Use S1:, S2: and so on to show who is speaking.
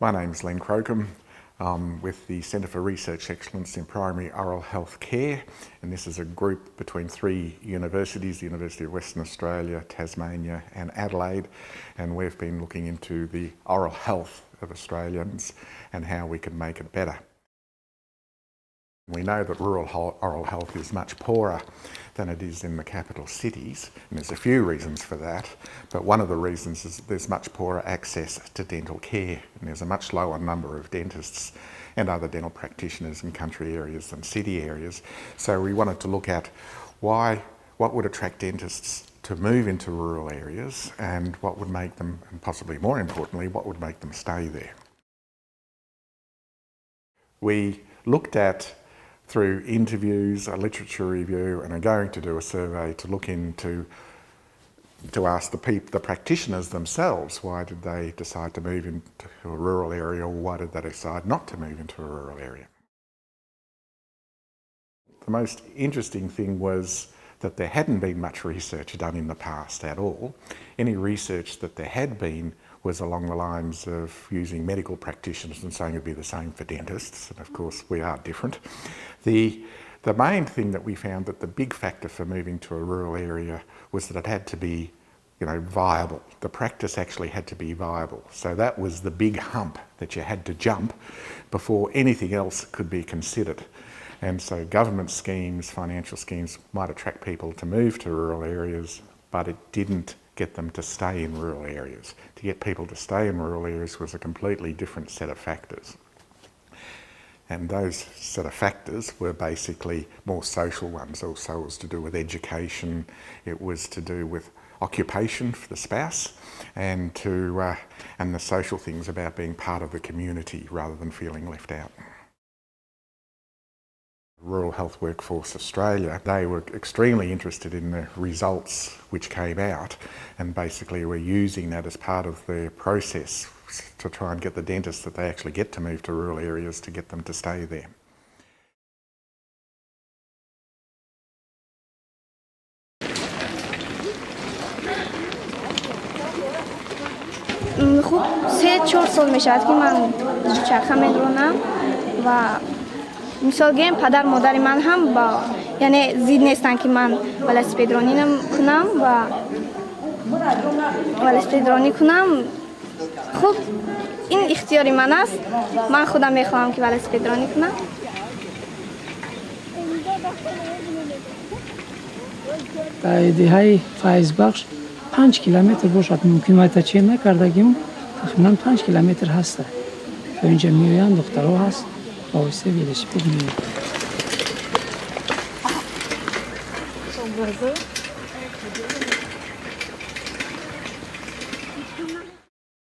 S1: My name's Len Crocombe. I'm with the Centre for Research Excellence in Primary Oral Health Care, and this is a group between three universities, the University of Western Australia, Tasmania and Adelaide, and we've been looking into the oral health of Australians and how we can make it better. We know that rural oral health is much poorer than it is in the capital cities, and there's a few reasons for that, but one of the reasons is there's much poorer access to dental care, and there's a much lower number of dentists and other dental practitioners in country areas than city areas. So we wanted to look at what would attract dentists to move into rural areas, and what would make them, and possibly more importantly, what would make them stay there. We looked at, through interviews, a literature review, and are going to do a survey to look into, to ask the practitioners themselves, why did they decide to move into a rural area, or why did they decide not to move into a rural area? The most interesting thing was that there hadn't been much research done in the past at all. Any research that there had been was along the lines of using medical practitioners and saying it'd be the same for dentists, and of course we are different. The main thing that we found, that the big factor for moving to a rural area was that it had to be, viable. The practice actually had to be viable. So that was the big hump that you had to jump before anything else could be considered. And so government schemes, financial schemes might attract people to move to rural areas, but it didn't get them to stay in rural areas. To get people to stay in rural areas was a completely different set of factors. And those set of factors were basically more social ones. Also, it was to do with education, it was to do with occupation for the spouse, and the social things about being part of the community rather than feeling left out. Rural Health Workforce Australia, they were extremely interested in the results which came out, and basically were using that as part of their process to try and get the dentists that they actually get to move to rural areas to get them to stay there.
S2: خب 3-4 سال میشد که من چرخه میدرونم و مثال گیم پدر مادر من هم با یعنی زید نیستن که من ولسپیدرانی کنم و ولسپیدرانی کنم. خب این اختیاری من است، من خودم میخواهم که ولسپیدرانی کنم.
S3: در ایده‌های فایز بخش 5 کیلومتر باشد، ممکن ما تا چه نکردگیم تقریبا 5 کیلومتر هسته. اینجا میویان دخترها هست با واسه ولسپید میویان.